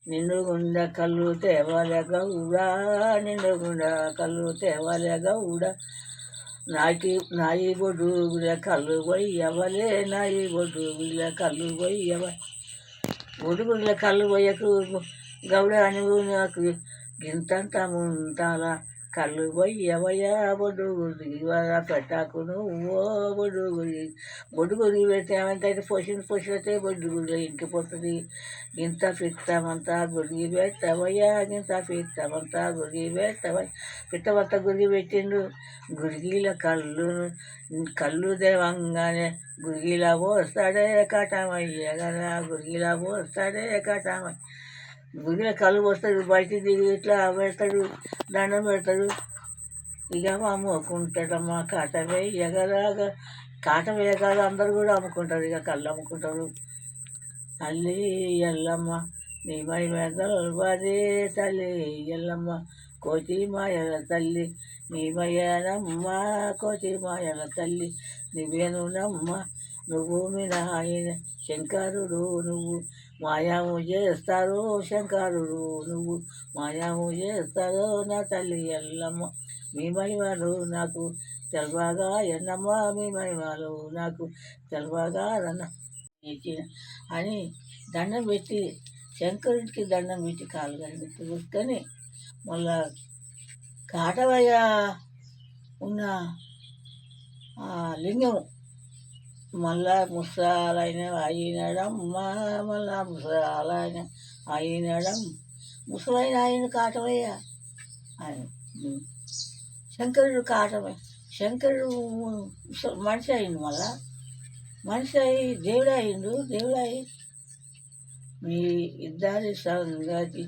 నిండుగుండ కళ్ళు తేవాలె గౌడా, నిండుగుండ కళ్ళు తేవాలె గౌడా, నాయి బొడుగుల కళ్ళు పోయవలే, నాయి బొడుగుల కళ్ళు పోయవ. బొడుగుల కళ్ళు పోయకు గౌడా, నువ్వు నాకు గింతంత ముంతాల కళ్ళు పోయవయ్యా. బొడుగురి పెట్టాకు నువ్వు బొడుగురి పెడితే ఏమంటే పోసినట్టే బొడుగురి ఇంకిపోతుంది. గింత పిత్తమంతా గురిగి పెట్టవయ్యా, గింత పిత్తమంతా గురిగి పెట్టవయ్య. పిత్తమంతా గురిగి పెట్టిండు. గురిగిల కళ్ళు దేవంగానే గురిగిలా పోస్తాడే కటమయ్య కదా, గురిగిలా పోస్తాడే కటమయ్య. గురిగిల కళ్ళు పోస్తాడు, బయటికి దిగి ఇట్లా పెడతాడు, దండం పెడతాడు. ఇక అమ్ముకుంటాడమ్మా కాట వేయగలగా, కాట వేయగల అందరూ కూడా అమ్ముకుంటారు. ఇక కళ్ళు అమ్ముకుంటారు. తల్లి ఎల్లమ్మ నీ మహిమ గల్వదే, తల్లి ఎల్లమ్మ కోటి మాయల తల్లి నీమయ్యనమ్మ, కోటి మాయల తల్లి నీవేనునమ్మ. నువ్వు మీ నాయన శంకరుడు, నువ్వు మాయాము చేస్తారు శంకరుడు, నువ్వు మాయాము చేస్తారు నా తల్లి ఎల్లమ్మ. మీ మహిమలు నాకు తెలవగా ఎన్నమ్మ, మీ మహిమలు నాకు తెలవగా రన్న అని దండం పెట్టి, శంకరుడికి దండం పెట్టి కాలు కూర్చొని మళ్ళా కాటవయ్య ఉన్న లింగం మళ్ళా ముసలాయన అయినడమ్మా, మళ్ళా ముసలాయన అయినడం. ముసలైన ఆయన కాటవయ్య ఆయన శంకరుడు కాటవయ్య. శంకరుడు మనిషి అయిండు, మళ్ళా మనిషి అయి దేవుడు అయిండు. దేవుడు అయి మీ ఇద్దరి సంగతి